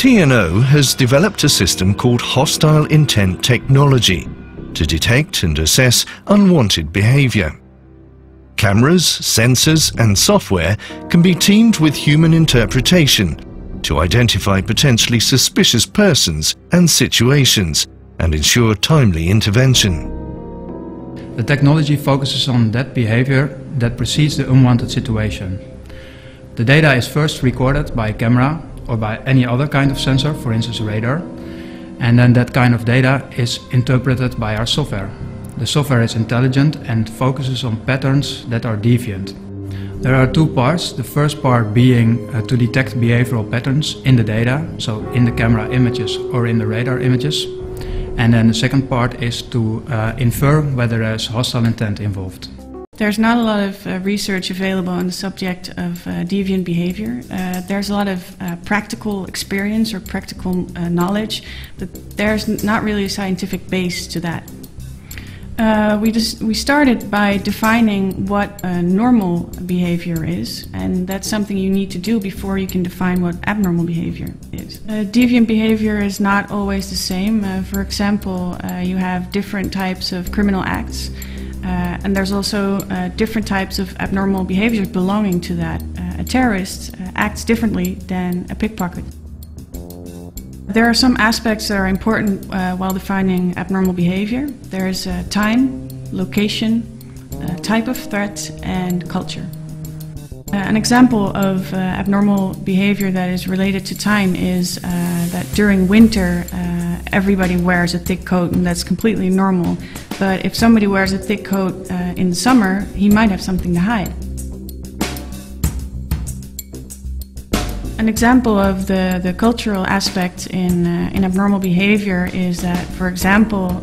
TNO has developed a system called hostile intent technology to detect and assess unwanted behavior. Cameras, sensors and software can be teamed with human interpretation to identify potentially suspicious persons and situations and ensure timely intervention. The technology focuses on that behavior that precedes the unwanted situation. The data is first recorded by a camera or by any other kind of sensor, for instance radar, and then that kind of data is interpreted by our software. The software is intelligent and focuses on patterns that are deviant. There are two parts, the first part being to detect behavioral patterns in the data, so in the camera images or in the radar images. And then the second part is to infer whether there is hostile intent involved. There's not a lot of research available on the subject of deviant behavior. There's a lot of practical experience or practical knowledge, but there's not really a scientific base to that. We started by defining what normal behavior is, and that's something you need to do before you can define what abnormal behavior is. Deviant behavior is not always the same. For example, you have different types of criminal acts, and there's also different types of abnormal behaviors belonging to that. A terrorist acts differently than a pickpocket. There are some aspects that are important while defining abnormal behavior. There is time, location, type of threat, and culture. An example of abnormal behavior that is related to time is that during winter everybody wears a thick coat, and that's completely normal. But if somebody wears a thick coat in the summer, he might have something to hide. An example of the cultural aspect in abnormal behavior is that, for example,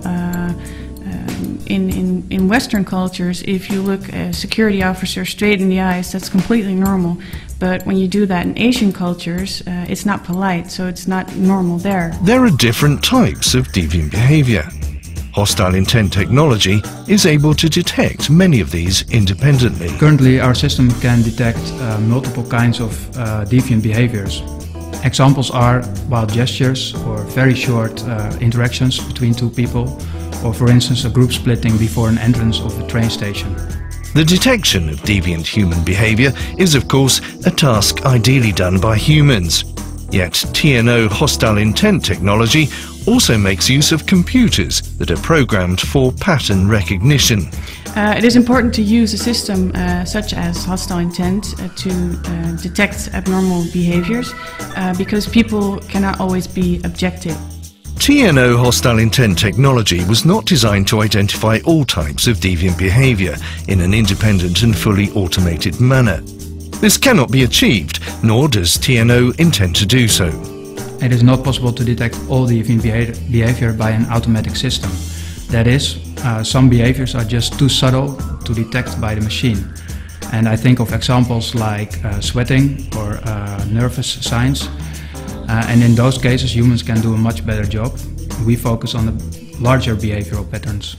in Western cultures, if you look a security officer straight in the eyes, that's completely normal. But when you do that in Asian cultures, it's not polite, so it's not normal there. There are different types of deviant behavior. Hostile intent technology is able to detect many of these independently. Currently, our system can detect multiple kinds of deviant behaviors. Examples are wild gestures or very short interactions between two people, or for instance a group splitting before an entrance of a train station. The detection of deviant human behavior is of course a task ideally done by humans. Yet TNO hostile intent technology also makes use of computers that are programmed for pattern recognition. It is important to use a system such as hostile intent to detect abnormal behaviors because people cannot always be objective. TNO hostile intent technology was not designed to identify all types of deviant behavior in an independent and fully automated manner. This cannot be achieved, nor does TNO intend to do so. It is not possible to detect all deviant behavior by an automatic system. That is, some behaviors are just too subtle to detect by the machine. And I think of examples like sweating or nervous signs. And in those cases humans can do a much better job. We focus on the larger behavioral patterns.